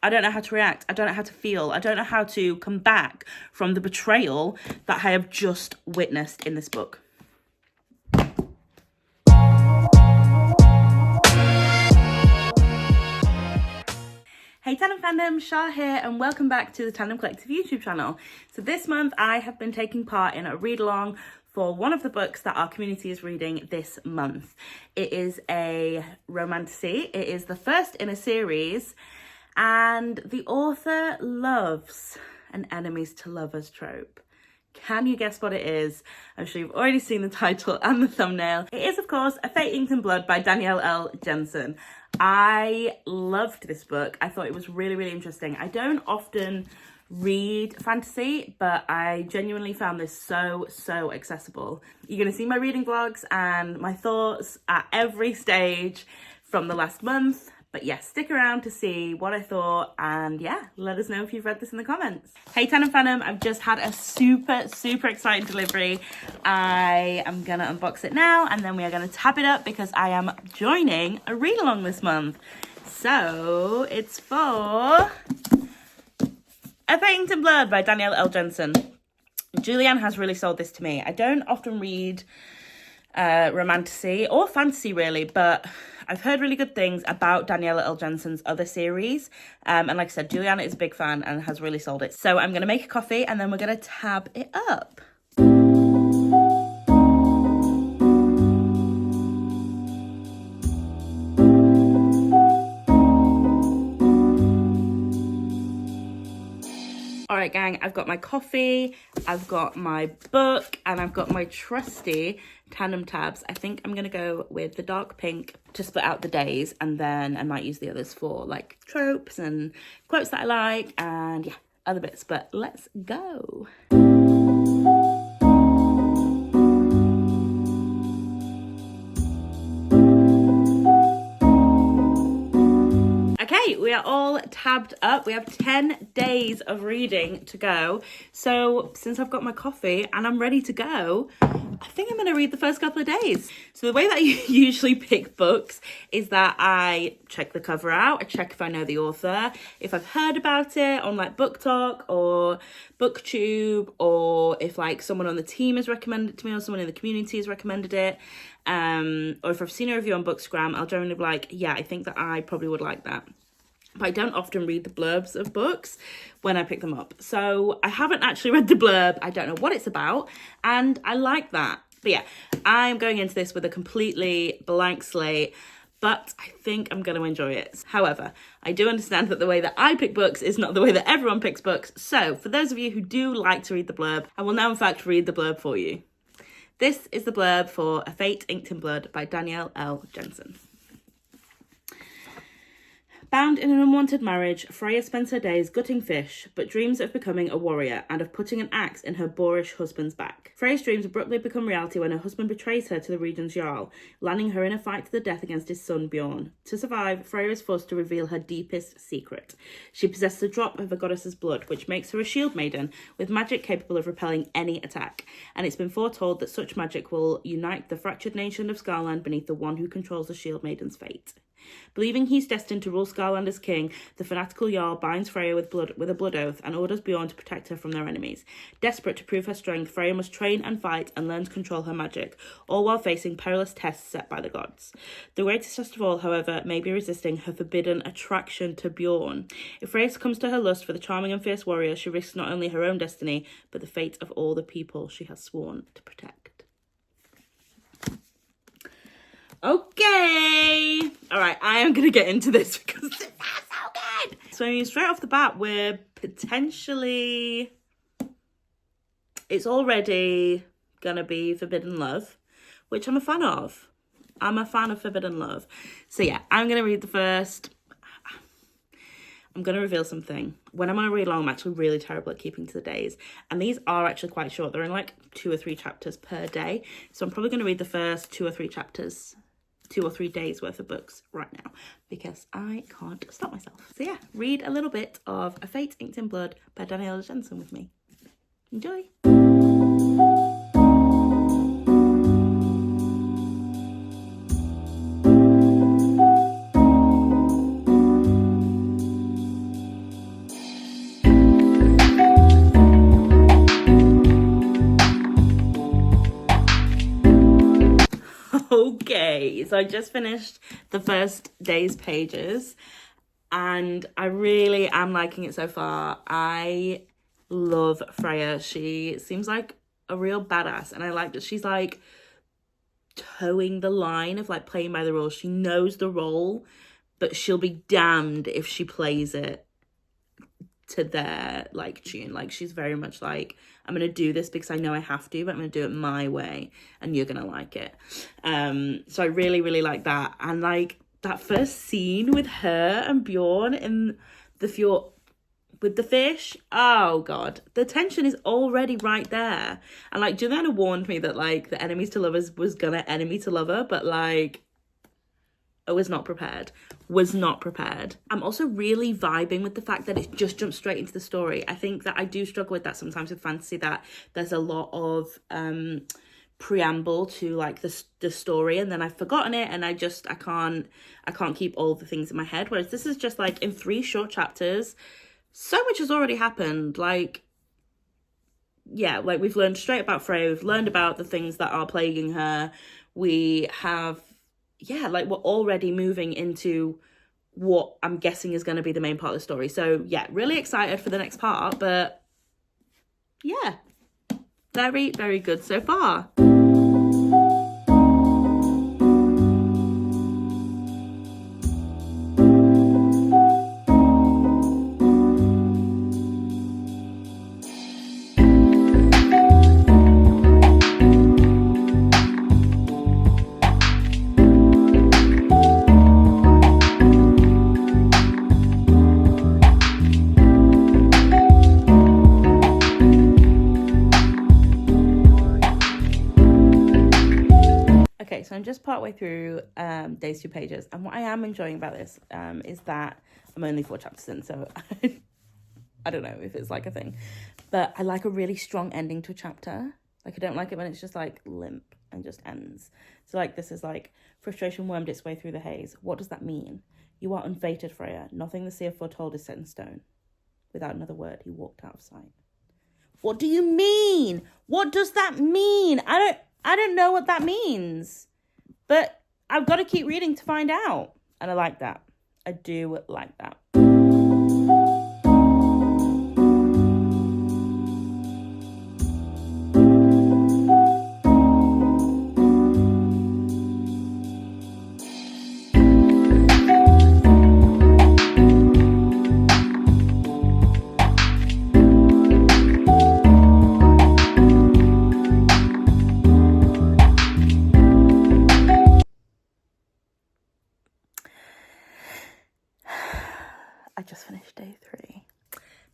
I don't know how to react. I don't know how to feel. I don't know how to come back from the betrayal that I have just witnessed in this book. Hey Tandem fandom, Char here, and welcome back to the Tandem Collective YouTube channel. So this month I have been taking part in a read-along for one of the books that our community is reading this month. It is a romantasy. It is the first in a series, and the author loves an enemies to lovers trope. Can you guess what it is? I'm sure you've already seen the title and the thumbnail. It is, of course, A Fate Inked in Blood by Danielle L. Jensen. I loved this book. I thought it was really, really interesting. I don't often read fantasy, but I genuinely found this so accessible. You're going to see my reading vlogs and my thoughts at every stage from the last month. But yeah, stick around to see what I thought, and yeah, let us know if you've read this in the comments. Hey Tandem fandom, I've just had a super exciting delivery. I am gonna unbox it now, and then we are gonna tab it up because I am joining a read along this month. So it's for A Fate Inked in Blood by Danielle L. Jensen. Julianne has really sold this to me. I don't often read romantasy or fantasy really, but I've heard really good things about Danielle L. Jensen's other series, and like I said, Juliana is a big fan and has really sold it. So I'm going to make a coffee and then we're going to tab it up. All right, gang, I've got my coffee, I've got my book, and I've got my trusty Tandem tabs. I think I'm going to go with the dark pink to split out the days, and then I might use the others for like tropes and quotes that I like and yeah, other bits. But let's go. Okay, we are all tabbed up. We have 10 days of reading to go. So since I've got my coffee and I'm ready to go, I think I'm going to read the first couple of days. So the way that I usually pick books is that I check the cover out. I check if I know the author, if I've heard about it on like Book Talk or BookTube, or if like someone on the team has recommended it to me or someone in the community has recommended it. Or if I've seen a review on Bookstagram, I'll generally be like, yeah, I think that I probably would like that. But I don't often read the blurbs of books when I pick them up. So I haven't actually read the blurb. I don't know what it's about. And I like that. But yeah, I'm going into this with a completely blank slate. But I think I'm going to enjoy it. However, I do understand that the way that I pick books is not the way that everyone picks books. So for those of you who do like to read the blurb, I will now in fact read the blurb for you. This is the blurb for A Fate Inked in Blood by Danielle L. Jensen. Bound in an unwanted marriage, Freya spends her days gutting fish, but dreams of becoming a warrior and of putting an axe in her boorish husband's back. Freya's dreams abruptly become reality when her husband betrays her to the region's Jarl, landing her in a fight to the death against his son Bjorn. To survive, Freya is forced to reveal her deepest secret. She possesses a drop of a goddess's blood, which makes her a shield maiden with magic capable of repelling any attack, and it's been foretold that such magic will unite the fractured nation of Scarland beneath the one who controls the shield maiden's fate. Believing he's destined to rule Scarland as king, the fanatical Jarl binds Freya with a blood oath and orders Bjorn to protect her from their enemies. Desperate to prove her strength, Freya must train and fight and learn to control her magic, all while facing perilous tests set by the gods. The greatest test of all, however, may be resisting her forbidden attraction to Bjorn. If Freya succumbs to her lust for the charming and fierce warrior, she risks not only her own destiny, but the fate of all the people she has sworn to protect. Okay. All right, I am going to get into this because this is so good. So I mean, straight off the bat, we're potentially... It's already going to be forbidden love, which I'm a fan of. I'm a fan of forbidden love. So yeah, I'm going to read the first... I'm going to reveal something. When I'm on a read along, I'm actually really terrible at keeping to the days. And these are actually quite short. They're in like 2 or 3 chapters per day. So I'm probably going to read the first 2 or 3 chapters, 2 or 3 days worth of books right now because I can't stop myself. So yeah, read a little bit of A Fate Inked in Blood by Danielle Jensen with me. Enjoy. Okay, so I just finished the first day's pages and I really am liking it so far. I love Freya. She seems like a real badass, and I like that she's like towing the line of like playing by the rules. She knows the role, but she'll be damned if she plays it to their like tune. Like, she's very much like, I'm gonna do this because I know I have to, but I'm gonna do it my way and you're gonna like it. So I really like that. And like that first scene with her and Bjorn in the fjord with the fish, oh god, the tension is already right there. And like Juliana warned me that like the enemies to lovers was gonna enemy to lover, but like I was not prepared. I'm also really vibing with the fact that it just jumps straight into the story. I think that I do struggle with that sometimes with fantasy, that there's a lot of preamble to like the story, and then I've forgotten it, and I can't keep all the things in my head. Whereas this is just like in 3 short chapters, so much has already happened. Like, yeah, like we've learned straight about Freya, we've learned about the things that are plaguing her. We have, yeah, like we're already moving into what I'm guessing is going to be the main part of the story. So yeah, really excited for the next part, but yeah, very good so far. So I'm just partway through Days 2 pages, and what I am enjoying about this is that I'm only 4 chapters in, so I don't know if it's like a thing, but I like a really strong ending to a chapter. Like, I don't like it when it's just like limp and just ends. So like this is like, frustration wormed its way through the haze. What does that mean? You are unfated, Freya. Nothing the seer foretold is set in stone. Without another word, he walked out of sight. What do you mean? What does that mean? I don't know what that means. But I've got to keep reading to find out. And I like that. I do like that. I just finished day 3.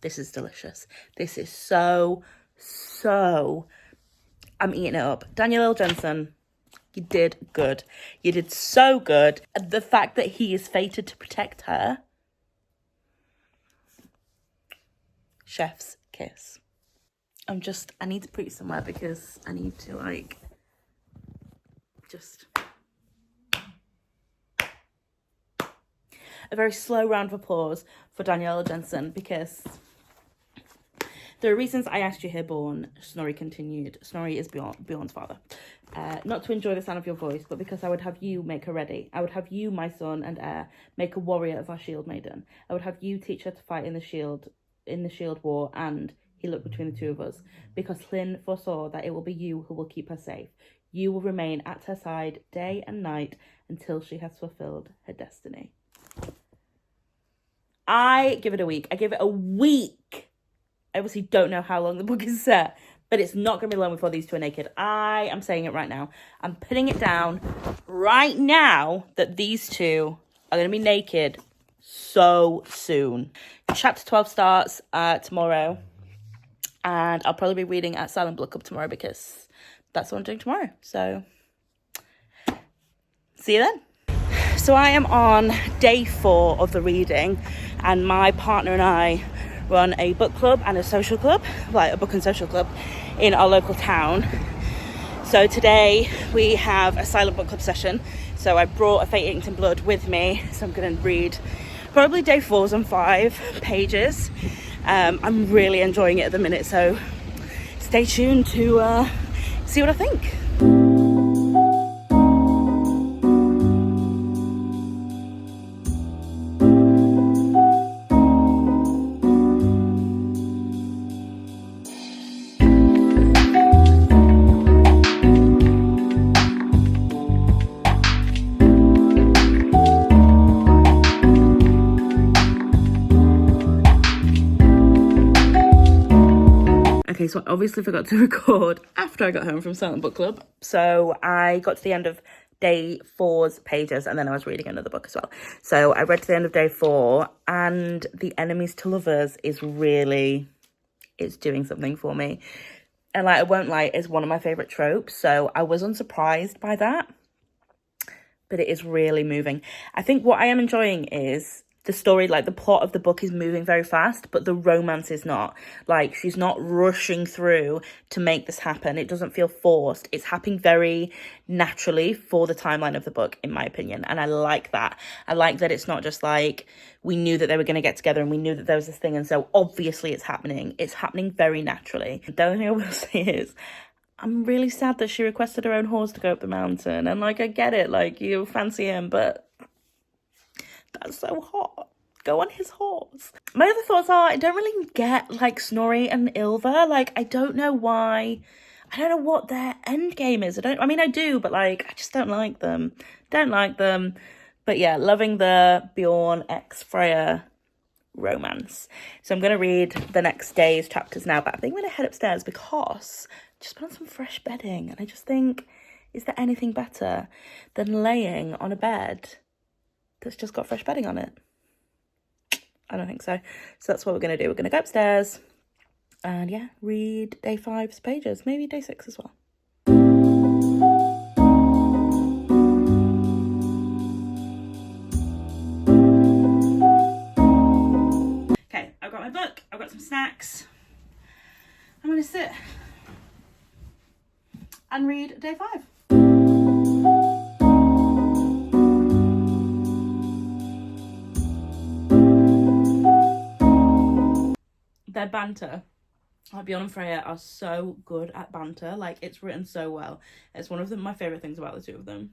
This is delicious. This is so, I'm eating it up. Danielle Jensen, you did good. You did so good. The fact that he is fated to protect her. Chef's kiss. I need to put you somewhere because I need to like, just... A very slow round of applause for Danielle Jensen, because there are reasons I asked you here, Born. Snorri continued. Snorri is Bjorn's father. Not to enjoy the sound of your voice, but because I would have you make her ready. I would have you, my son and heir, make a warrior of our shield maiden. I would have you teach her to fight in the shield war, and he looked between the two of us, because Hlyn foresaw that it will be you who will keep her safe. You will remain at her side day and night until she has fulfilled her destiny. I give it a week. I give it a week. I obviously don't know how long the book is set, but it's not going to be long before these two are naked. I am saying it right now. I'm putting it down right now that these two are going to be naked so soon. Chapter 12 starts tomorrow, and I'll probably be reading at Silent Book Club tomorrow because that's what I'm doing tomorrow. So, see you then. So I am on day 4 of the reading, and my partner and I run a book club and a social club, like a book and social club in our local town. So today we have a silent book club session. So I brought A Fate Inked in Blood with me. So I'm going to read probably day 4's and 5 pages. I'm really enjoying it at the minute. So stay tuned to see what I think. Okay, so I obviously forgot to record after I got home from Silent Book Club. So I got to the end of day 4's pages, and then I was reading another book as well. So I read to the end of day 4, and the enemies to lovers is really, it's doing something for me. And like, I won't lie, it's one of my favourite tropes, so I was unsurprised by that. But it is really moving. I think what I am enjoying is the story, like the plot of the book is moving very fast, but the romance is not. Like, she's not rushing through to make this happen. It doesn't feel forced. It's happening very naturally for the timeline of the book, in my opinion. And I like that. I like that it's not just like, we knew that they were going to get together and we knew that there was this thing, and so obviously it's happening. It's happening very naturally. The only thing I will say is, I'm really sad that she requested her own horse to go up the mountain. And like, I get it, like, you fancy him, but that's so hot. Go on his horse. My other thoughts are, I don't really get like Snorri and Ylva. Like, I don't know why. I don't know what their end game is. I mean, I do, but like, I just don't like them. But yeah, loving the Bjorn x Freya romance. So I'm going to read the next day's chapters now, but I think I'm going to head upstairs because I just put on some fresh bedding, and I just think, is there anything better than laying on a bed that's just got fresh bedding on it? I don't think so. So that's what we're going to do. We're going to go upstairs and yeah, read day 5's pages, maybe day 6 as well. Okay, I've got my book, I've got some snacks. I'm going to sit and read day 5. Their banter, Bjorn and Freya are so good at banter. Like, it's written so well. It's one of my favourite things about the two of them.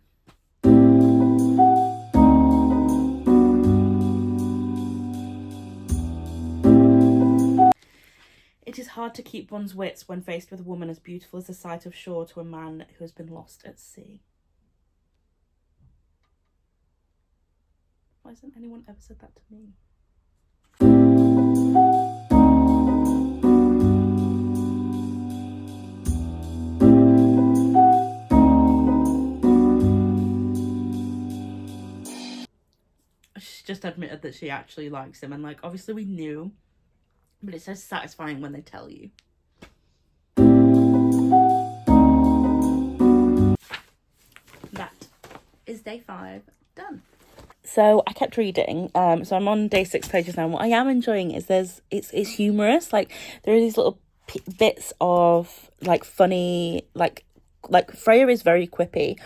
It is hard to keep one's wits when faced with a woman as beautiful as the sight of shore to a man who has been lost at sea. Why hasn't anyone ever said that to me? She just admitted that she actually likes him, and like, obviously we knew, but it's so satisfying when they tell you. That is day 5 done. So I kept reading, so I'm on day 6 pages now, and what I am enjoying is it's humorous. Like, there are these little bits of like funny, like Freya is very quippy.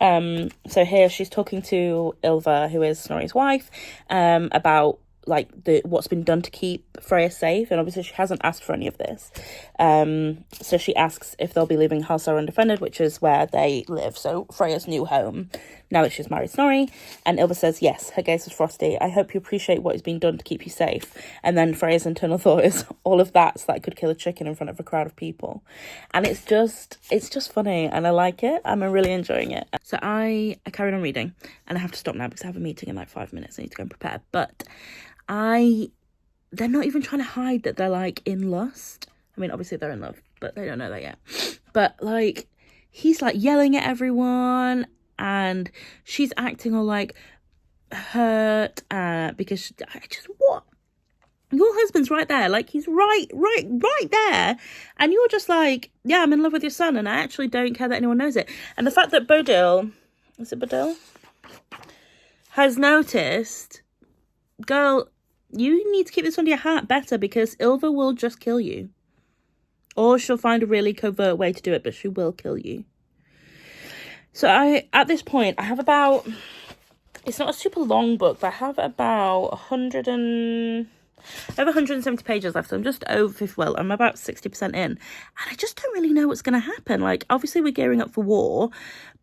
So here she's talking to Ylva, who is Snorri's wife, about like what's been done to keep Freya safe, and obviously she hasn't asked for any of this. So she asks if they'll be leaving Halsar undefended, which is where they live, so Freya's new home, now that she's married Snorri. And Ylva says, yes, her gaze is frosty. I hope you appreciate what is being done to keep you safe. And then Freya's internal thought is, all of that, so that I could kill a chicken in front of a crowd of people. And it's just funny, and I like it. I'm really enjoying it. So I carried on reading, and I have to stop now because I have a meeting in like 5 minutes. I need to go and prepare. But they're not even trying to hide that they're like in lust. I mean, obviously they're in love, but they don't know that yet. But like, he's like yelling at everyone, and she's acting all like hurt because what? Your husband's right there, like he's right there, and you're just like, yeah, I'm in love with your son, and I actually don't care that anyone knows it. And the fact that Bodil has noticed, girl, you need to keep this under your hat better, because Ylva will just kill you. Or she'll find a really covert way to do it, but she will kill you. So at this point, I have about, it's not a super long book, but I have about 170 pages left. So I'm just over 50, well, I'm about 60% in. And I just don't really know what's going to happen. Like, obviously we're gearing up for war,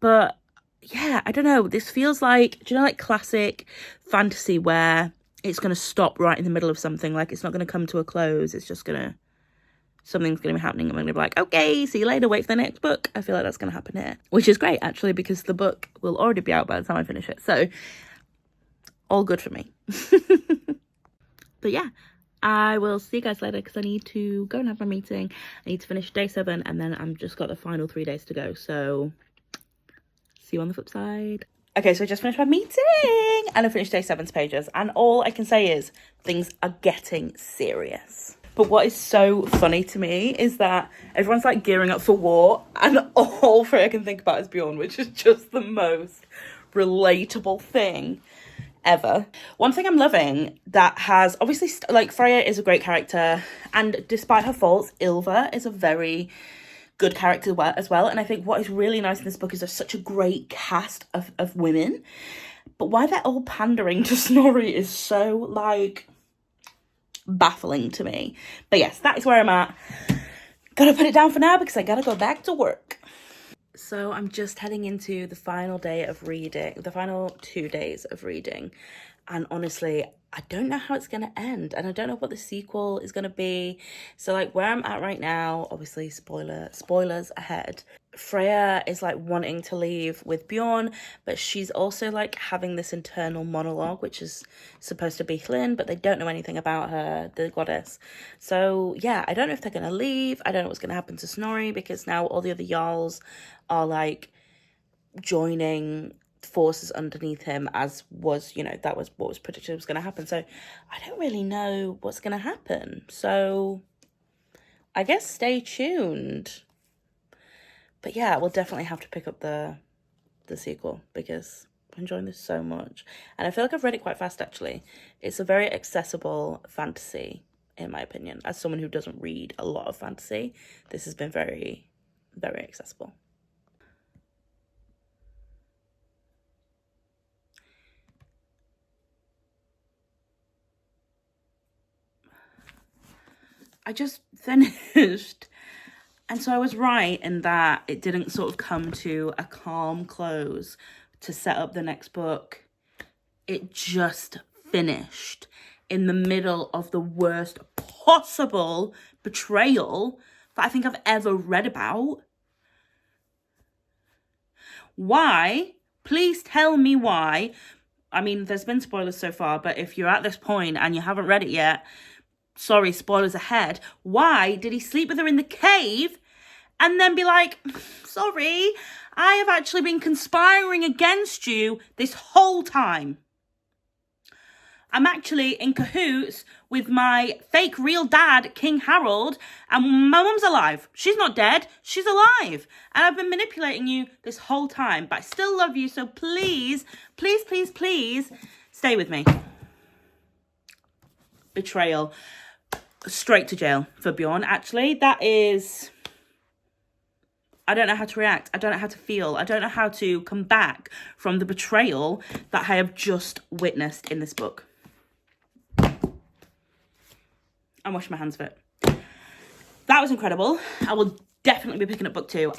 but yeah, I don't know. This feels like, do you know, like classic fantasy where it's going to stop right in the middle of something. Like, it's not going to come to a close. It's just something's going to be happening. I'm going to be like, okay, see you later, wait for the next book. I feel like that's going to happen here, which is great, actually, because the book will already be out by the time I finish it. So, all good for me. But yeah, I will see you guys later because I need to go and have my meeting. I need to finish day 7 and then I'm just got the final 3 days to go. So see you on the flip side. Okay, so I just finished my meeting and I finished day 7's pages. And all I can say is things are getting serious. But what is so funny to me is that everyone's like gearing up for war and all Freya can think about is Bjorn, which is just the most relatable thing ever. One thing I'm loving that has obviously like Freya is a great character, and despite her faults, Ylva is a very good character as well. And I think what is really nice in this book is there's such a great cast of women, but why they're all pandering to Snorri is so like baffling to me. But yes, that is where I'm at. Gotta put it down for now because I gotta go back to work. So I'm just heading into the final day of reading, the final 2 days of reading, and honestly I don't know how it's going to end, and I don't know what the sequel is going to be. So like where I'm at right now, obviously spoilers ahead, Freya is like wanting to leave with Bjorn, but she's also like having this internal monologue which is supposed to be Hlyn, but they don't know anything about her, the goddess. So yeah, I don't know if they're going to leave. I don't know what's going to happen to Snorri because now all the other Jarls are like joining forces underneath him, as was, you know, that was what was predicted was going to happen. So I don't really know what's going to happen. So I guess stay tuned. But yeah, we'll definitely have to pick up the sequel because I'm enjoying this so much. And I feel like I've read it quite fast, actually. It's a very accessible fantasy, in my opinion. As someone who doesn't read a lot of fantasy, this has been very, very accessible. I just finished, and so I was right in that it didn't sort of come to a calm close to set up the next book. It just finished in the middle of the worst possible betrayal that I think I've ever read about. Why? Please tell me why. I mean, there's been spoilers so far, but if you're at this point and you haven't read it yet, sorry, spoilers ahead. Why did he sleep with her in the cave and then be like, sorry, I have actually been conspiring against you this whole time. I'm actually in cahoots with my fake real dad, King Harold, and my mum's alive. She's not dead, she's alive. And I've been manipulating you this whole time, but I still love you, so please, please, please, please, stay with me. Betrayal. Straight to jail for Bjorn, actually. That is, I don't know how to react. I don't know how to feel. I don't know how to come back from the betrayal that I have just witnessed in this book. I'm washing my hands of it. That was incredible. I will definitely be picking up book 2. Who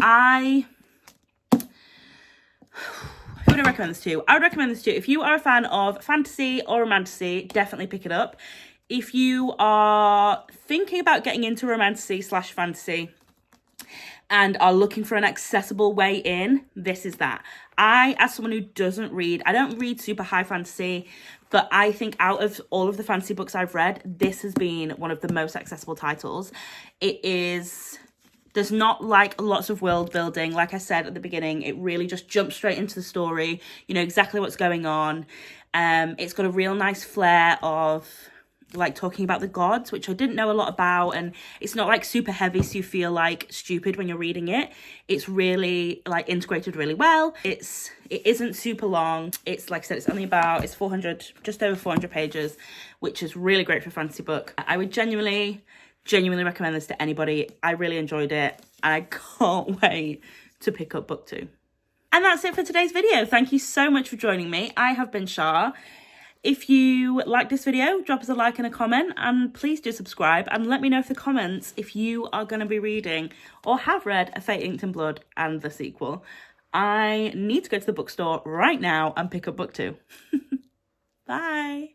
would I recommend this to? I would recommend this to if you are a fan of fantasy or romantasy, definitely pick it up. If you are thinking about getting into romantasy/fantasy and are looking for an accessible way in, this is that. I, as someone who doesn't read, I don't read super high fantasy, but I think out of all of the fantasy books I've read, this has been one of the most accessible titles. It is, there's not like lots of world building. Like I said at the beginning, it really just jumps straight into the story. You know exactly what's going on. It's got a real nice flair of like talking about the gods, which I didn't know a lot about, and it's not like super heavy so you feel like stupid when you're reading it. It's really like integrated really well. It isn't super long. It's like I said, it's only about, it's 400, just over 400 pages, which is really great for a fantasy book. I would genuinely recommend this to anybody. I really enjoyed it and I can't wait to pick up book 2. And that's it for today's video. Thank you so much for joining me. I have been Char. If you like this video, drop us a like and a comment, and please do subscribe and let me know in the comments if you are going to be reading or have read A Fate Inked in Blood and the sequel. I need to go to the bookstore right now and pick up book 2. Bye.